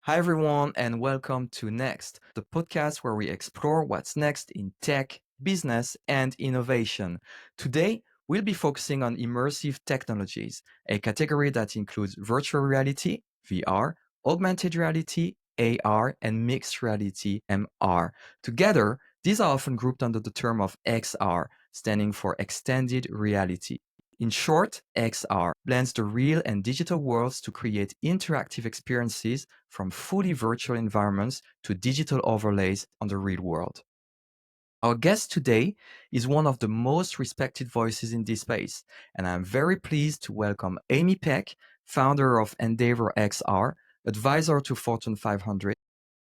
Hi, everyone, and welcome to NeCXt, the podcast where we explore what's next in tech, business, and innovation. Today, we'll be focusing on immersive technologies, a category that includes virtual reality, VR, augmented reality, AR, and mixed reality, MR. Together, these are often grouped under the term of XR, standing for extended reality. In short, XR blends the real and digital worlds to create interactive experiences from fully virtual environments to digital overlays on the real world. Our guest today is one of the most respected voices in this space, and I'm very pleased to welcome Amy Peck, founder of EndeavorXR, advisor to Fortune 500,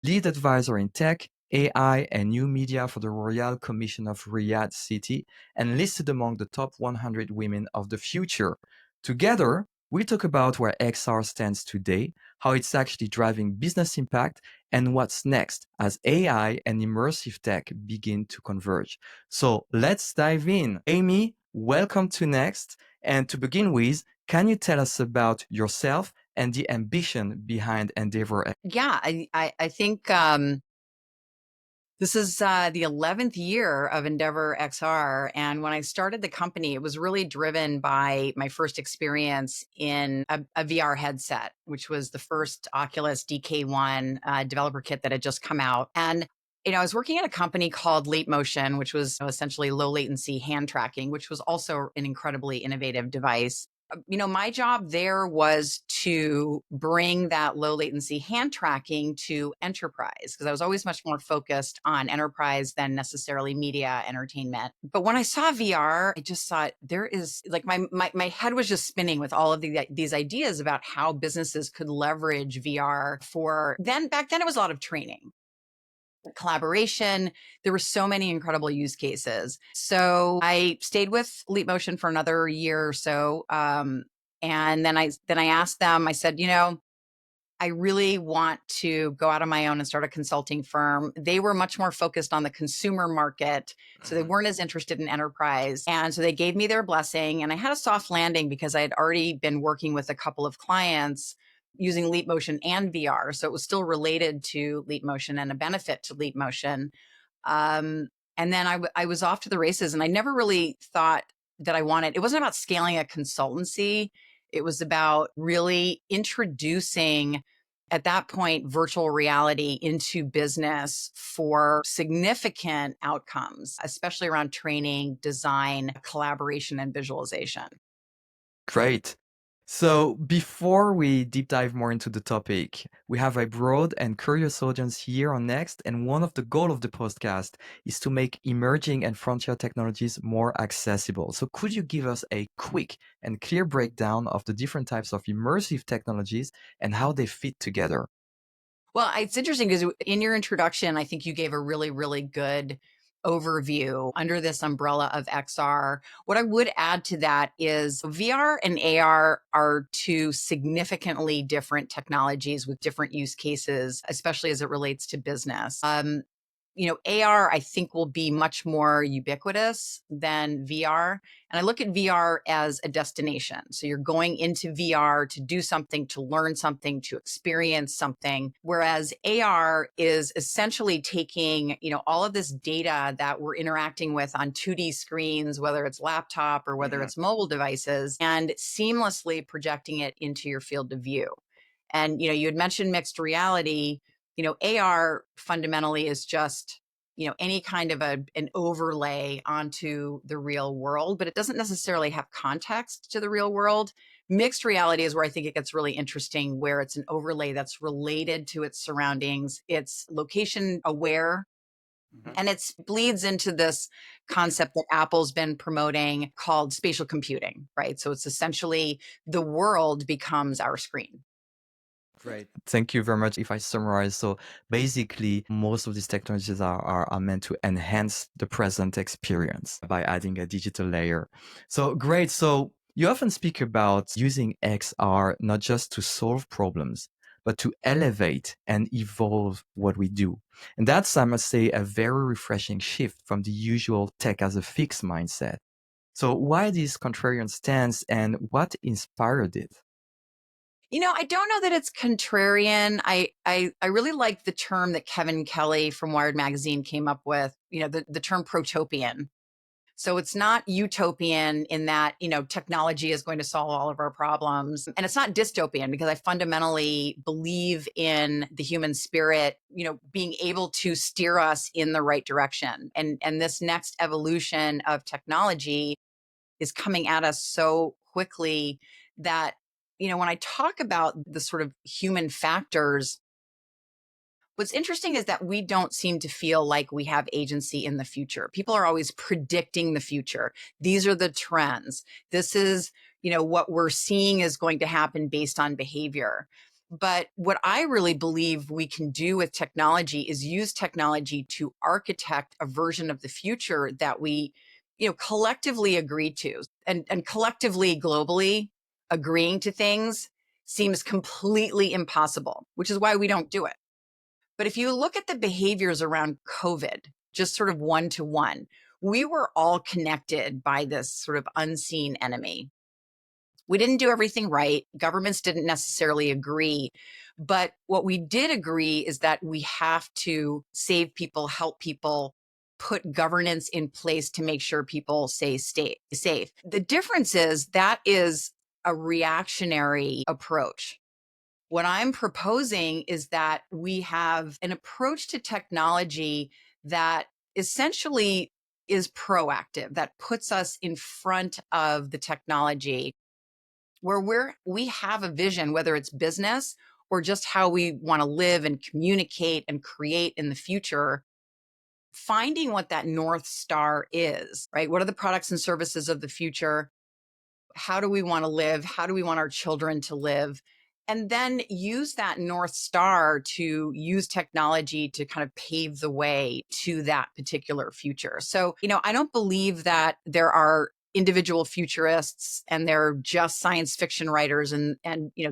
lead advisor in tech, AI, and new media for the Royal Commission of Riyadh City, and listed among the top 100 women of the future. Together, we talk about where XR stands today, how it's actually driving business impact, and what's next as AI and immersive tech begin to converge. So let's dive in. Amy, welcome to NeCXt. And to begin with, can you tell us about yourself and the ambition behind Endeavor? Yeah, I think this is the 11th year of EndeavorXR. And when I started the company, it was really driven by my first experience in a VR headset, which was the first Oculus DK1 developer kit that had just come out. And I was working at a company called Leap Motion, which was essentially low latency hand tracking, which was also an incredibly innovative device. My job there was to bring that low latency hand tracking to enterprise because I was always much more focused on enterprise than necessarily media entertainment. But when I saw VR, I just thought there is like my head was just spinning with all of these ideas about how businesses could leverage VR for back then it was a lot of training, collaboration. There were so many incredible use cases. So I stayed with Leap Motion for another year or so. And then I asked them, I said, I really want to go out on my own and start a consulting firm. They were much more focused on the consumer market. So they weren't as interested in enterprise. And so they gave me their blessing. And I had a soft landing because I had already been working with a couple of clients using Leap Motion and VR. So it was still related to Leap Motion and a benefit to Leap Motion. And then I was off to the races, and I never really thought that it wasn't about scaling a consultancy. It was about really introducing, at that point, virtual reality into business for significant outcomes, especially around training, design, collaboration, and visualization. Great. So before we deep dive more into the topic, we have a broad and curious audience here on NeCXt, and one of the goals of the podcast is to make emerging and frontier technologies more accessible. So could you give us a quick and clear breakdown of the different types of immersive technologies and how they fit together? Well, it's interesting because in your introduction, I think you gave a really, really good overview under this umbrella of XR. What I would add to that is VR and AR are two significantly different technologies with different use cases, especially as it relates to business. AR, I think, will be much more ubiquitous than VR. And I look at VR as a destination. So you're going into VR to do something, to learn something, to experience something. Whereas AR is essentially taking, all of this data that we're interacting with on 2D screens, whether it's laptop or whether it's mobile devices, and seamlessly projecting it into your field of view. And, you had mentioned mixed reality. AR fundamentally is just, any kind of an overlay onto the real world, but it doesn't necessarily have context to the real world. Mixed reality is where I think it gets really interesting, where it's an overlay that's related to its surroundings. It's location aware. And it bleeds into this concept that Apple's been promoting called spatial computing, right? So it's essentially the world becomes our screen. Great. Thank you very much. If I summarize, so basically, most of these technologies are meant to enhance the present experience by adding a digital layer. So great. So you often speak about using XR not just to solve problems, but to elevate and evolve what we do. And that's, I must say, a very refreshing shift from the usual tech as a fixed mindset. So why this contrarian stance and what inspired it? I don't know that it's contrarian. I really like the term that Kevin Kelly from Wired Magazine came up with, the term protopian. So it's not utopian in that, technology is going to solve all of our problems. And it's not dystopian because I fundamentally believe in the human spirit, being able to steer us in the right direction. And this next evolution of technology is coming at us so quickly that, when I talk about the sort of human factors, what's interesting is that we don't seem to feel like we have agency in the future. People are always predicting the future. These are the trends. This is, what we're seeing is going to happen based on behavior. But what I really believe we can do with technology is use technology to architect a version of the future that we, collectively agree to. And collectively, globally, agreeing to things seems completely impossible, which is why we don't do it. But if you look at the behaviors around COVID, just sort of one to one, we were all connected by this sort of unseen enemy. We didn't do everything right. Governments didn't necessarily agree. But what we did agree is that we have to save people, help people, put governance in place to make sure people stay safe. The difference is that is a reactionary approach. What I'm proposing is that we have an approach to technology that essentially is proactive, that puts us in front of the technology, where we have a vision, whether it's business or just how we want to live and communicate and create in the future, finding what that North Star is, right? What are the products and services of the future? How do we want to live? How do we want our children to live? And then use that North Star to use technology to kind of pave the way to that particular future. So, I don't believe that there are individual futurists and they're just science fiction writers. And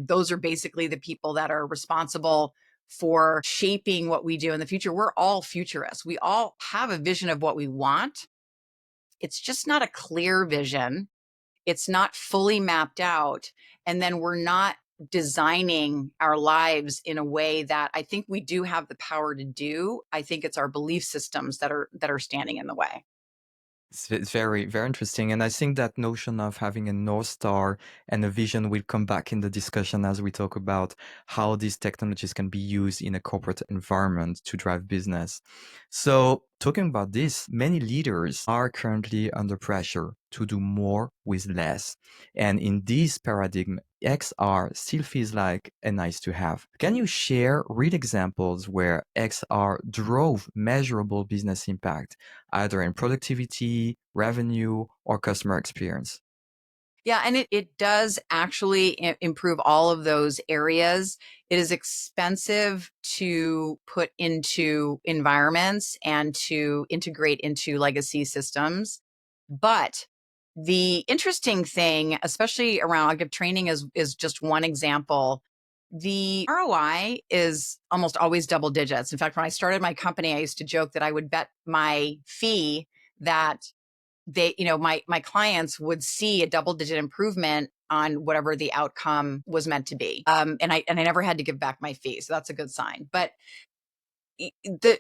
those are basically the people that are responsible for shaping what we do in the future. We're all futurists. We all have a vision of what we want. It's just not a clear vision. It's not fully mapped out. And then we're not designing our lives in a way that I think we do have the power to do. I think it's our belief systems that are standing in the way. It's very, very interesting. And I think that notion of having a North Star and a vision will come back in the discussion as we talk about how these technologies can be used in a corporate environment to drive business. So, talking about this, many leaders are currently under pressure to do more with less. And in this paradigm, XR still feels like a nice to have. Can you share real examples where XR drove measurable business impact, either in productivity, revenue, or customer experience? Yeah, and it does actually improve all of those areas. It is expensive to put into environments and to integrate into legacy systems. But the interesting thing, especially around, I'll give training is just one example. The ROI is almost always double digits. In fact, when I started my company, I used to joke that I would bet my fee that my clients would see a double digit improvement on whatever the outcome was meant to be. And I never had to give back my fee. So that's a good sign. But the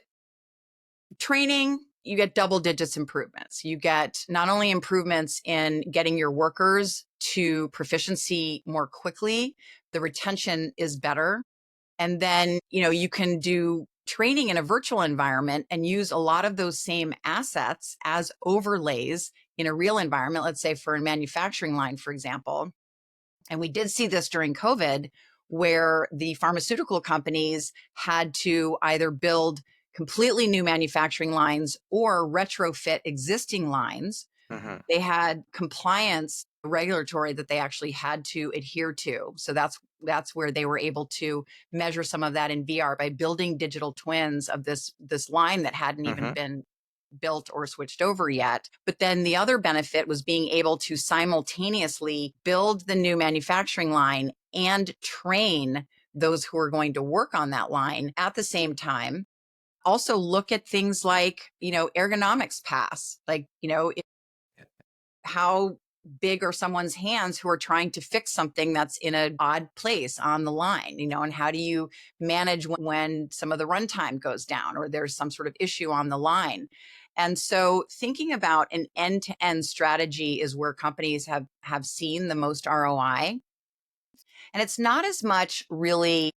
training, you get double digits improvements. You get not only improvements in getting your workers to proficiency more quickly, the retention is better. And then, you can do training in a virtual environment and use a lot of those same assets as overlays in a real environment, let's say for a manufacturing line, for example. And we did see this during COVID, where the pharmaceutical companies had to either build completely new manufacturing lines or retrofit existing lines. Mhm. They had compliance regulatory that they actually had to adhere to. So that's where they were able to measure some of that in VR by building digital twins of this line that hadn't even Mhm. been built or switched over yet. But then the other benefit was being able to simultaneously build the new manufacturing line and train those who are going to work on that line at the same time. Also look at things like, ergonomics pass, like, how big are someone's hands who are trying to fix something that's in an odd place on the line, and how do you manage when some of the runtime goes down or there's some sort of issue on the line? And so thinking about an end-to-end strategy is where companies have seen the most ROI. And it's not as much really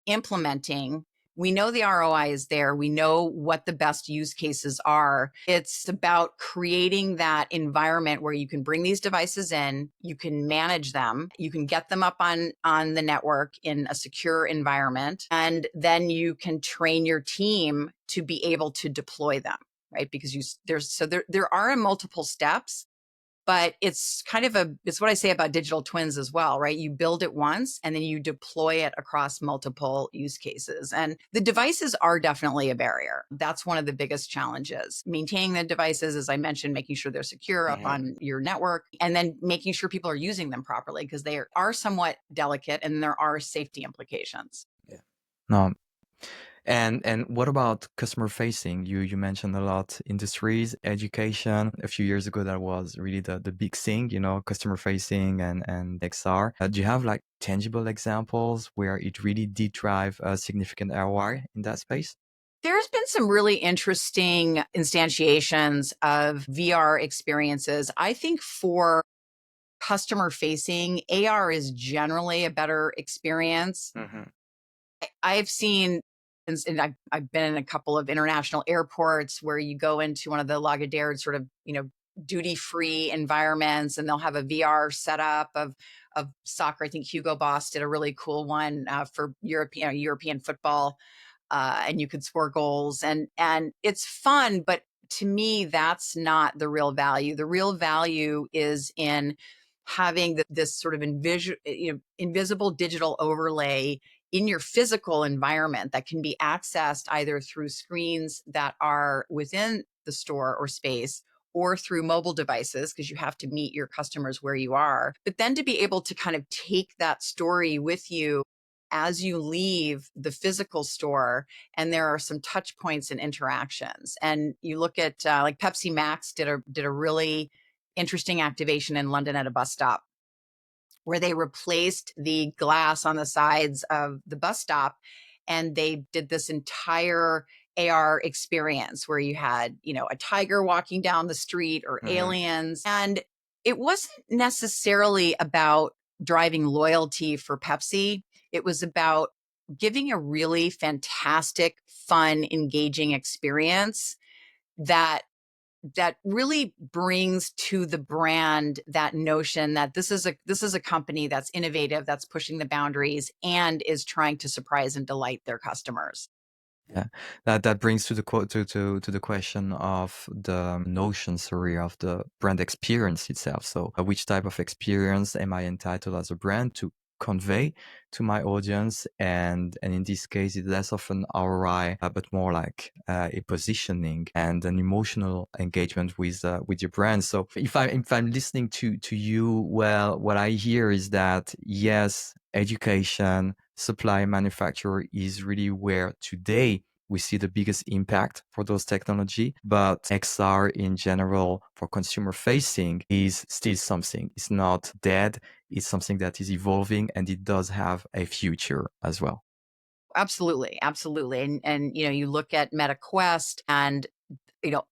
implementing. We know the ROI is there. We know what the best use cases are. It's about creating that environment where you can bring these devices in, you can manage them, you can get them up on the network in a secure environment, and then you can train your team to be able to deploy them, right? Because there are multiple steps, but it's it's what I say about digital twins as well, right? You build it once and then you deploy it across multiple use cases. And the devices are definitely a barrier. That's one of the biggest challenges. Maintaining the devices, as I mentioned, making sure they're secure up Mhm. on your network, and then making sure people are using them properly because they are somewhat delicate and there are safety implications. Yeah. No. And what about customer facing? You mentioned a lot industries, education. A few years ago, that was really the big thing, customer facing and XR. Do you have like tangible examples where it really did drive a significant ROI in that space? There's been some really interesting instantiations of VR experiences. I think for customer facing, AR is generally a better experience. Hmm. I've seen, and I've been in a couple of international airports where you go into one of the Lagardère sort of, duty free environments, and they'll have a VR setup of soccer. I think Hugo Boss did a really cool one for European football, and you could score goals, and it's fun. But to me, that's not the real value. The real value is in having this sort of invisible digital overlay in your physical environment that can be accessed either through screens that are within the store or space or through mobile devices, because you have to meet your customers where you are. But then to be able to kind of take that story with you as you leave the physical store, and there are some touch points and interactions. And you look at like Pepsi Max did a really interesting activation in London at a bus stop where they replaced the glass on the sides of the bus stop, and they did this entire AR experience where you had, a tiger walking down the street or Hmm. aliens. And it wasn't necessarily about driving loyalty for Pepsi. It was about giving a really fantastic, fun, engaging experience that really brings to the brand that notion that this is a company that's innovative, that's pushing the boundaries, and is trying to surprise and delight their customers. Yeah, that brings to the quote to the question of the notion, sorry, of the brand experience itself. So, which type of experience am I entitled as a brand to convey to my audience? And in this case, it's less of an ROI, but more like a positioning and an emotional engagement with your brand. So, if I'm listening to you, well, what I hear is that yes, education, supply, manufacturer is really where today we see the biggest impact for those technology, but XR in general for consumer facing is still something. It's not dead. It's something that is evolving, and it does have a future as well. Absolutely, absolutely. And you look at Meta Quest, and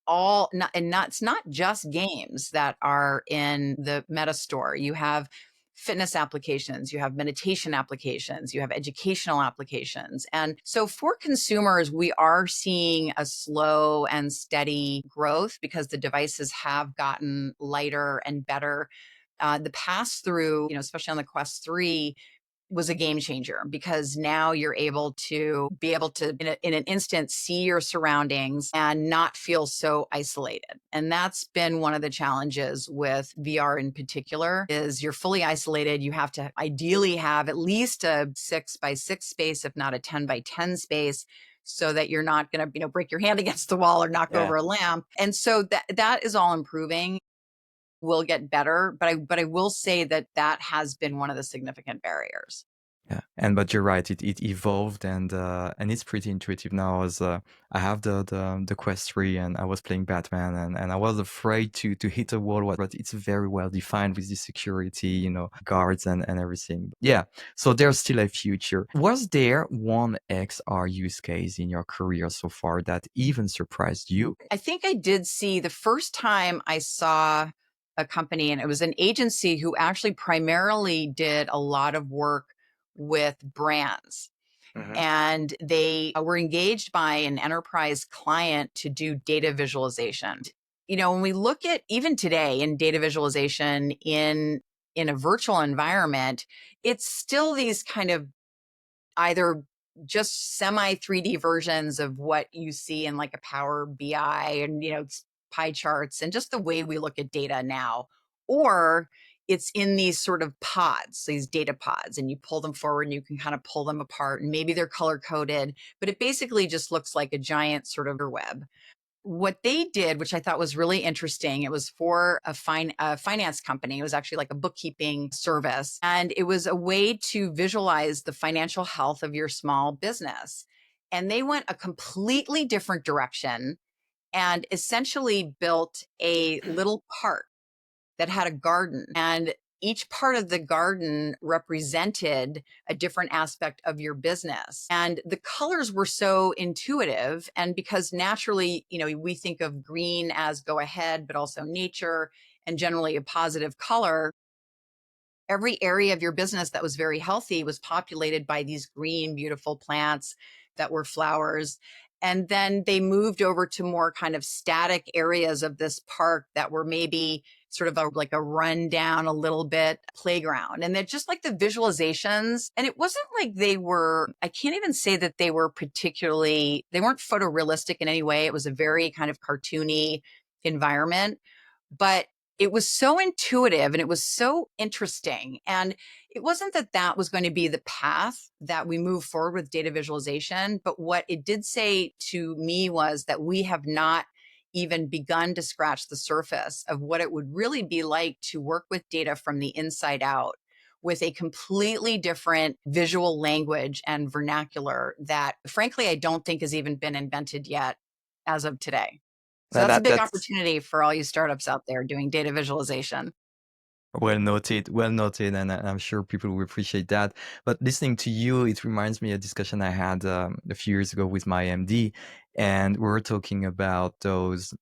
all not and not it's not just games that are in the Meta store. You have fitness applications, you have meditation applications, you have educational applications. And so for consumers, we are seeing a slow and steady growth because the devices have gotten lighter and better. The pass through, especially on the Quest 3, was a game changer because now you're able to in an instant see your surroundings and not feel so isolated. And that's been one of the challenges with VR in particular is you're fully isolated. You have to ideally have at least a 6x6 space, if not a 10x10 space, so that you're not going to, break your hand against the wall or knock Yeah. over a lamp. And so that is all improving, will get better, but I will say that has been one of the significant barriers. Yeah, and but you're right. It evolved and it's pretty intuitive now. As I have the Quest 3 and I was playing Batman and I was afraid to hit a wall, but it's very well defined with the security, guards and everything. Yeah, so there's still a future. Was there one XR use case in your career so far that even surprised you? I think I did see the first time I saw a company, and it was an agency who actually primarily did a lot of work with brands. Hmm. And they were engaged by an enterprise client to do data visualization. When we look at even today in data visualization in a virtual environment, it's still these kind of either just semi 3D versions of what you see in like a Power BI and, it's pie charts and just the way we look at data now. Or it's in these sort of pods, these data pods, and you pull them forward and you can kind of pull them apart and maybe they're color coded, but it basically just looks like a giant sort of web. What they did, which I thought was really interesting, it was for a finance company. It was actually like a bookkeeping service. And it was a way to visualize the financial health of your small business. And they went a completely different direction and essentially built a little park that had a garden, and each part of the garden represented a different aspect of your business. And the colors were so intuitive. And because naturally, we think of green as go ahead, but also nature and generally a positive color, every area of your business that was very healthy was populated by these green, beautiful plants that were flowers. And then they moved over to more kind of static areas of this park that were maybe sort of like a rundown, a little bit playground. And they're just like the visualizations. And it wasn't like I can't even say that they weren't photorealistic in any way. It was a very kind of cartoony environment, but it was so intuitive and it was so interesting. And it wasn't that that was going to be the path that we move forward with data visualization. But what it did say to me was that we have not even begun to scratch the surface of what it would really be like to work with data from the inside out with a completely different visual language and vernacular that, frankly, I don't think has even been invented yet as of today. So Now that's a big that's opportunity for all you startups out there doing data visualization. well noted, and I'm sure people will appreciate that. But listening to you, it reminds me of a discussion I had a few years ago with my MD, and we were talking about those,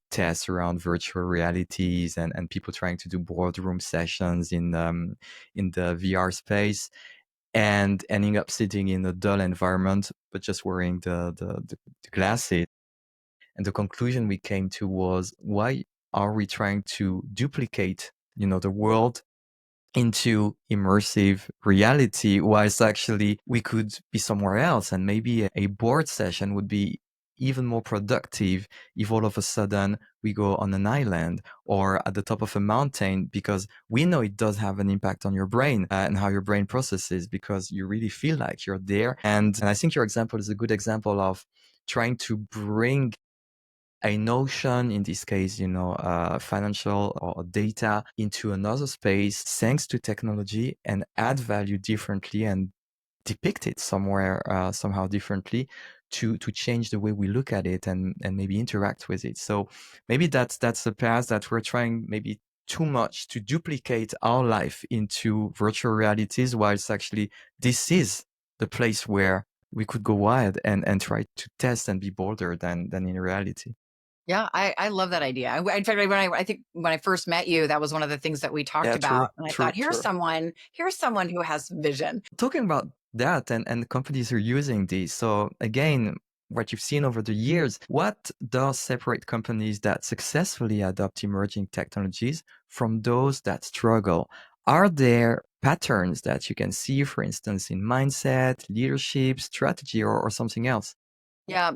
tests around virtual realities and people trying to do boardroom sessions in the VR space and ending up sitting in a dull environment, but just wearing the glasses. And the conclusion we came to was, why are we trying to duplicate, the world into immersive reality, whilst actually we could be somewhere else, and maybe a board session would be even more productive if all of a sudden we go on an island or at the top of a mountain, because we know it does have an impact on your brain and how your brain processes, because you really feel like you're there. And I think your example is a good example of trying to bring a notion, in this case, financial or data, into another space thanks to technology, and add value differently and depict it somewhere somehow differently to change the way we look at it and maybe interact with it. So maybe that's the path that we're trying, maybe too much to duplicate our life into virtual realities, whilst actually this is the place where we could go wild and try to test and be bolder than in reality. Yeah, I love that idea. In fact, I think when I first met you, that was one of the things that we talked Yeah, true, about. And I true, thought, true. here's someone who has vision. Talking about that and companies are using these. So again, what you've seen over the years, what does separate companies that successfully adopt emerging technologies from those that struggle? Are there patterns that you can see, for instance, in mindset, leadership, strategy, or something else? Yeah.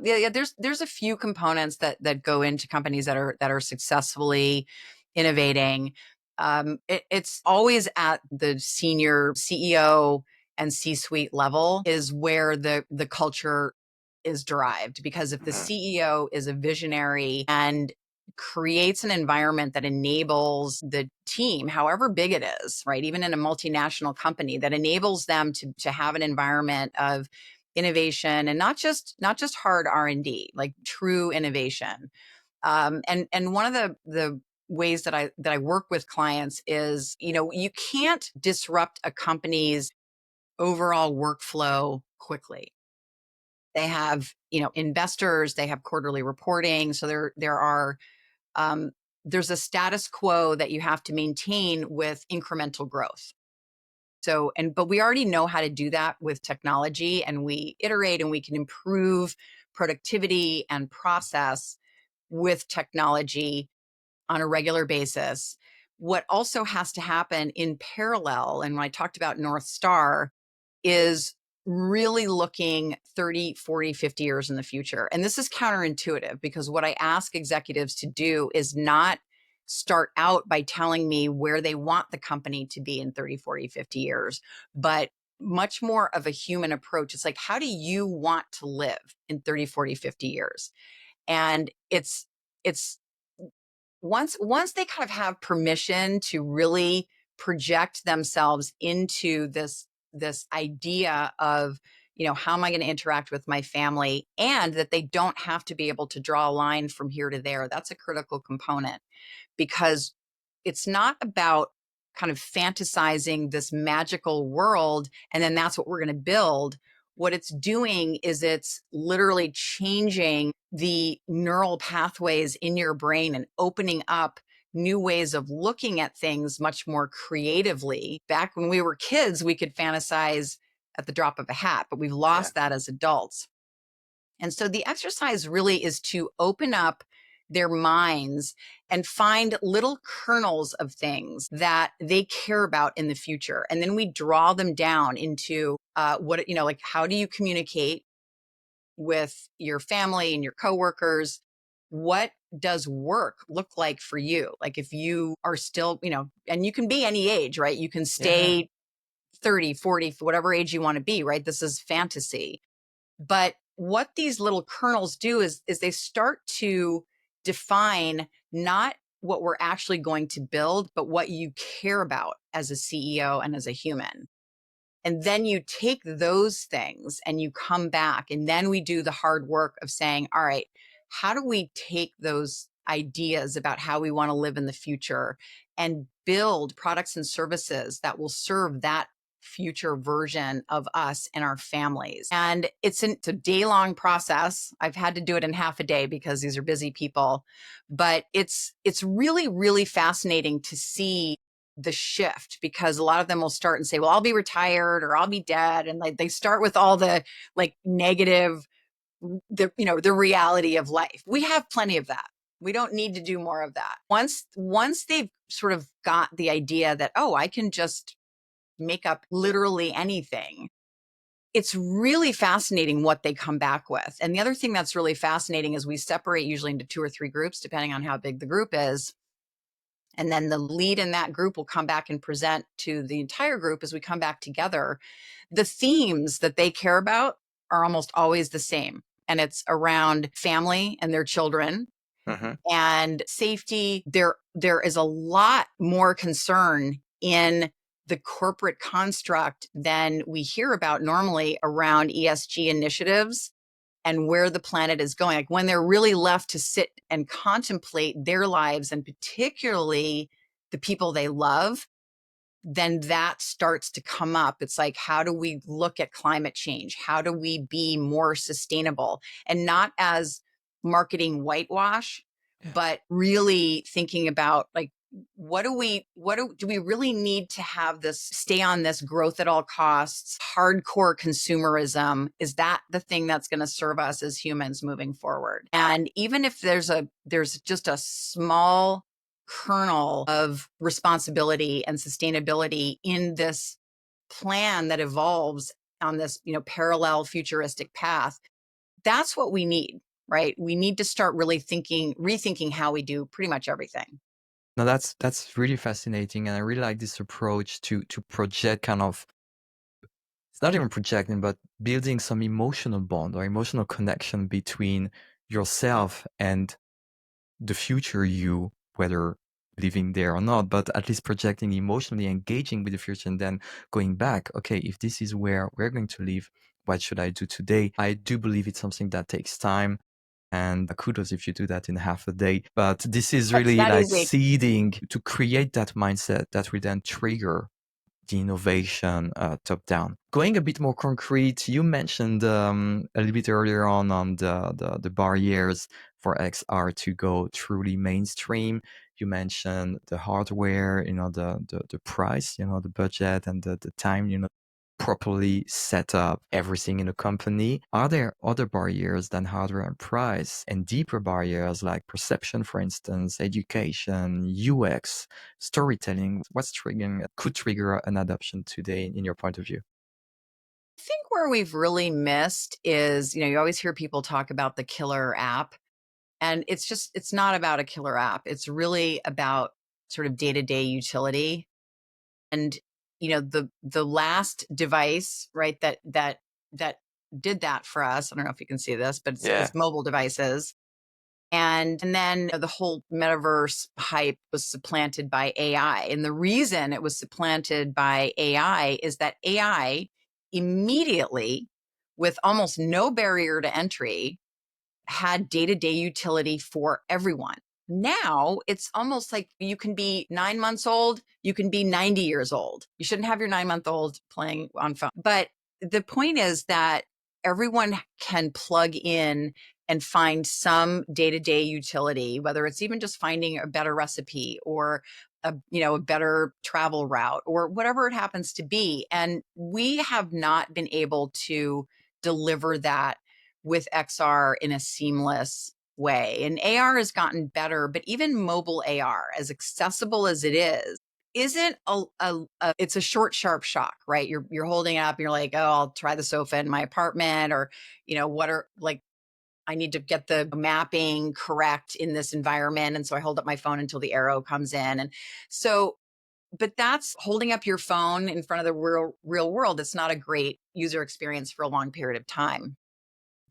There's a few components that go into companies that are successfully innovating. It's always at the senior CEO and C-suite level is where the culture is derived. Because if the CEO is a visionary and creates an environment that enables the team, however big it is, right? Even in a multinational company, that enables them to have an environment of innovation, and not just hard R&D, like true innovation. And one of the ways that I work with clients is, you can't disrupt a company's overall workflow quickly. They have, investors, they have quarterly reporting. So um, there's a status quo that you have to maintain with incremental growth. But we already know how to do that with technology, and we iterate and we can improve productivity and process with technology on a regular basis. What also has to happen in parallel, and when I talked about North Star, is really looking 30, 40, 50 years in the future. And this is counterintuitive, because what I ask executives to do is not start out by telling me where they want the company to be in 30, 40, 50 years, but much more of a human approach. It's like, how do you want to live in 30, 40, 50 years? And it's once they kind of have permission to really project themselves into this idea of, how am I going to interact with my family, and that they don't have to be able to draw a line from here to there. That's a critical component, because it's not about kind of fantasizing this magical world and then that's what we're going to build. What it's doing is it's literally changing the neural pathways in your brain and opening up new ways of looking at things much more creatively. Back when we were kids, we could fantasize at the drop of a hat, but we've Yeah. lost that as adults. And so the exercise really is to open up their minds and find little kernels of things that they care about in the future. And then we draw them down into like, how do you communicate with your family and your coworkers? What does work look like for you? Like, if you are still, and you can be any age, right? You can Yeah. stay 30, 40, whatever age you want to be, right? This is fantasy. But what these little kernels do is they start to define not what we're actually going to build, but what you care about as a CEO and as a human. And then you take those things and you come back, and then we do the hard work of saying, all right, how do we take those ideas about how we want to live in the future and build products and services that will serve that future version of us and our families? And it's a day-long process. I've had to do it in half a day because these are busy people, but it's really, really fascinating to see the shift, because a lot of them will start and say, well, I'll be retired or I'll be dead. And like, they start with all the like negative, the reality of life. We have plenty of that. We don't need to do more of that. Once they've sort of got the idea that, oh, I can just make up literally anything, it's really fascinating what they come back with. And the other thing that's really fascinating is we separate usually into 2 or 3 groups, depending on how big the group is. And then the lead in that group will come back and present to the entire group as we come back together. The themes that they care about are almost always the same. And it's around family and their children Mhm. and safety. There is a lot more concern in the corporate construct than we hear about normally around ESG initiatives and where the planet is going. Like, when they're really left to sit and contemplate their lives, and particularly the people they love, then that starts to come up. It's like, how do we look at climate change? How do we be more sustainable? And not as marketing whitewash, Yeah. but really thinking about, like, do we really need to have this, stay on this growth at all costs, hardcore consumerism? Is that the thing that's going to serve us as humans moving forward? And even if there's just a small kernel of responsibility and sustainability in this plan that evolves on this, parallel futuristic path, that's what we need, right? We need to start really rethinking how we do pretty much everything. No, that's really fascinating, and I really like this approach to project kind of, it's not even projecting, but building some emotional bond or emotional connection between yourself and the future you, whether living there or not, but at least projecting emotionally, engaging with the future, and then going back, okay, if this is where we're going to live, what should I do today? I do believe it's something that takes time. And kudos if you do that in half a day. But this is It's really not like easy. seeding to create that mindset that will then trigger the innovation top down. Going a bit more concrete, you mentioned a little bit earlier on the barriers for XR to go truly mainstream. You mentioned the hardware, the price, the budget and the time, properly set up everything in a company. Are there other barriers than hardware and price, and deeper barriers like perception, for instance, education, UX, storytelling? What's triggering could trigger an adoption today in your point of view? I think where we've really missed is, you always hear people talk about the killer app. And it's not about a killer app. It's really about sort of day-to-day utility. And, the last device, right, that did that for us, I don't know if you can see this, but Yeah. it's mobile devices. And then the whole metaverse hype was supplanted by AI. And the reason it was supplanted by AI is that AI immediately, with almost no barrier to entry, had day-to-day utility for everyone. Now it's almost like you can be 9 months old, you can be 90 years old. You shouldn't have your 9 month old playing on phone. But the point is that everyone can plug in and find some day-to-day utility, whether it's even just finding a better recipe or a better travel route or whatever it happens to be. And we have not been able to deliver that with XR in a seamless way. And AR has gotten better, but even mobile AR, as accessible as it is, isn't it's a short, sharp shock, right? You're holding it up and you're like, oh, I'll try the sofa in my apartment, or, what are like, I need to get the mapping correct in this environment. And so I hold up my phone until the arrow comes in. And so, but that's holding up your phone in front of the real world. It's not a great user experience for a long period of time.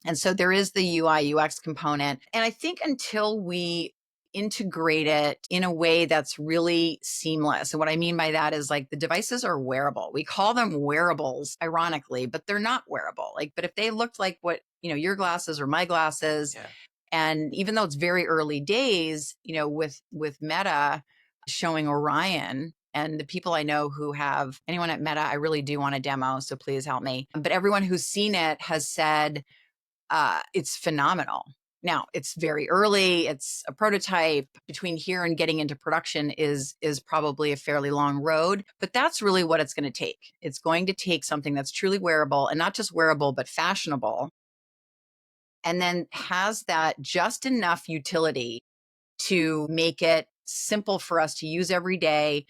And so there is the UI UX component. And I think until we integrate it in a way that's really seamless. And what I mean by that is, like, the devices are wearable. We call them wearables, ironically, but they're not wearable. Like, but if they looked like what, your glasses or my glasses, Yeah. and even though it's very early days, with Meta showing Orion, and the people I know who have anyone at Meta, I really do want a demo. So please help me. But everyone who's seen it has said, it's phenomenal. Now, it's very early. It's a prototype. Between here and getting into production is probably a fairly long road, but that's really what it's going to take. It's going to take something that's truly wearable, and not just wearable, but fashionable, and then has that just enough utility to make it simple for us to use every day,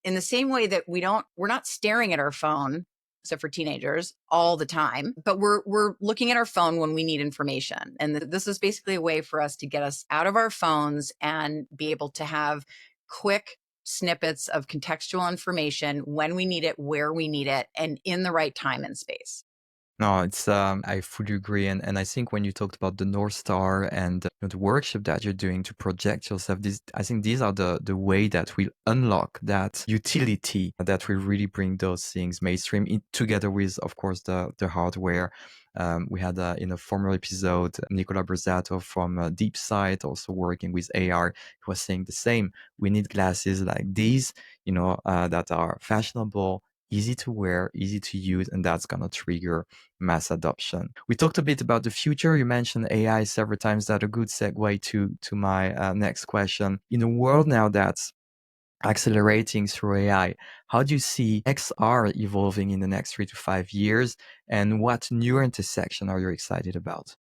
in the same way that we're not staring at our phone, except for teenagers, all the time, but we're looking at our phone when we need information. And this is basically a way for us to get us out of our phones and be able to have quick snippets of contextual information when we need it, where we need it, and in the right time and space. No, it's I fully agree, and I think when you talked about the North Star and the workshop that you're doing to project yourself, I think these are the way that will unlock that utility that will really bring those things mainstream together with, of course, the hardware. We had in a former episode Nicola Borsato from DeepSight, also working with AR. He was saying the same. We need glasses like these, that are fashionable, easy to wear, easy to use, and that's gonna trigger mass adoption. We talked a bit about the future. You mentioned AI several times. That a good segue to my next question. In a world now that's accelerating through AI, how do you see XR evolving in the next 3 to 5 years? And what new intersection are you excited about?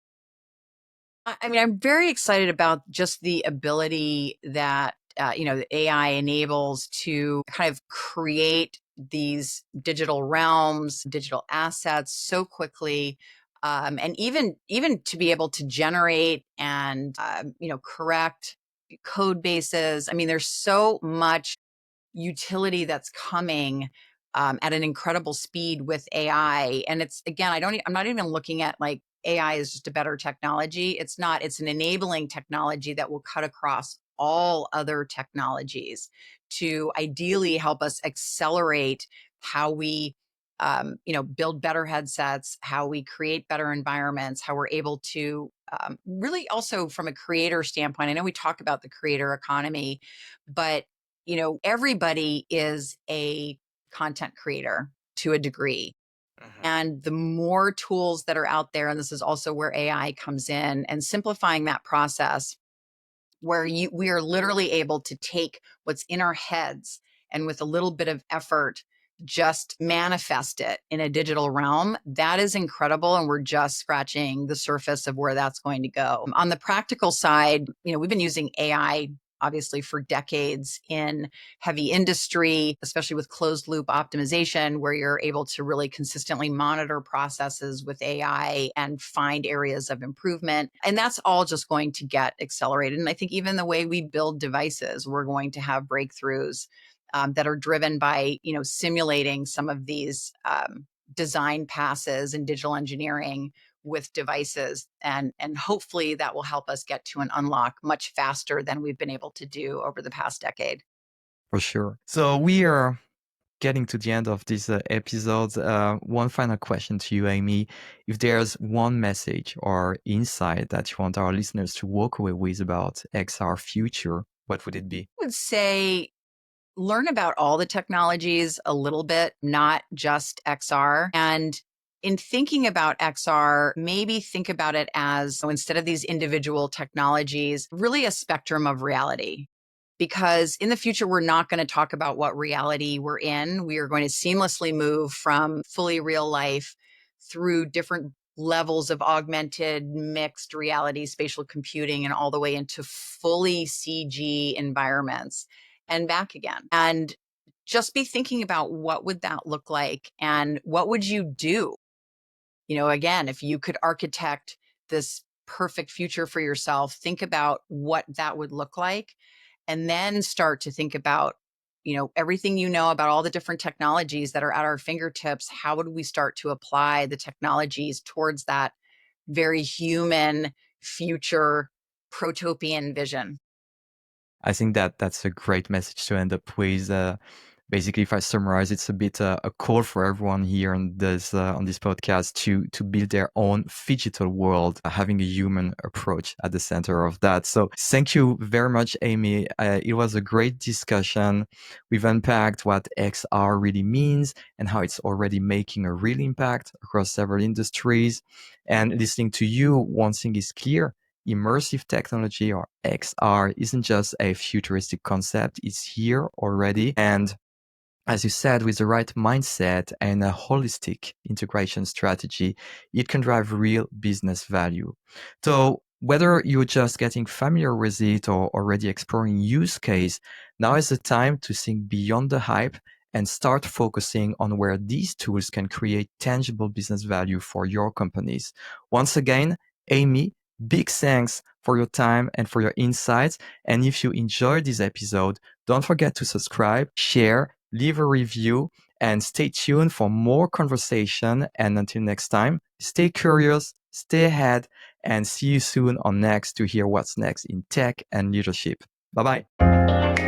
I mean, I'm very excited about just the ability that, the AI enables to kind of create these digital realms, digital assets so quickly. And even to be able to generate and, correct code bases. I mean, there's so much utility that's coming at an incredible speed with AI. And it's, again, I'm not even looking at, like, AI is just a better technology. It's not, it's an enabling technology that will cut across all other technologies to ideally help us accelerate how we build better headsets, how we create better environments, how we're able to really also from a creator standpoint. I know we talk about the creator economy, but everybody is a content creator to a degree. Mhm. And the more tools that are out there, and this is also where AI comes in and simplifying that process, where we are literally able to take what's in our heads and with a little bit of effort just manifest it in a digital realm. That is incredible, and we're just scratching the surface of where that's going to go. On the practical side, we've been using AI obviously for decades in heavy industry, especially with closed loop optimization, where you're able to really consistently monitor processes with AI and find areas of improvement. And that's all just going to get accelerated. And I think even the way we build devices, we're going to have breakthroughs that are driven by, simulating some of these design passes and digital engineering with devices, and hopefully that will help us get to an unlock much faster than we've been able to do over the past decade. For sure. So we are getting to the end of this episode. One final question to you, Amy. If there's one message or insight that you want our listeners to walk away with about XR future, what would it be? I would say learn about all the technologies a little bit, not just XR. And in thinking about XR, maybe think about it as, so instead of these individual technologies, really a spectrum of reality. Because in the future, we're not going to talk about what reality we're in. We are going to seamlessly move from fully real life through different levels of augmented, mixed reality, spatial computing, and all the way into fully CG environments and back again. And just be thinking about what would that look like and what would you do? Again, if you could architect this perfect future for yourself, think about what that would look like, and then start to think about, everything about all the different technologies that are at our fingertips. How would we start to apply the technologies towards that very human future protopian vision? I think that that's a great message to end up with. Basically, if I summarize, it's a bit a call for everyone here on this podcast to build their own digital world, having a human approach at the center of that. So, thank you very much, Amy. It was a great discussion. We've unpacked what XR really means and how it's already making a real impact across several industries. And listening to you, one thing is clear: immersive technology, or XR, isn't just a futuristic concept. It's here already. And as you said, with the right mindset and a holistic integration strategy, it can drive real business value. So whether you're just getting familiar with it or already exploring use case, now is the time to think beyond the hype and start focusing on where these tools can create tangible business value for your companies. Once again, Amy, big thanks for your time and for your insights. And if you enjoyed this episode, don't forget to subscribe, share, leave a review, and stay tuned for more conversation. And until next time, stay curious, stay ahead, and see you soon on Next to hear what's next in tech and leadership. Bye bye.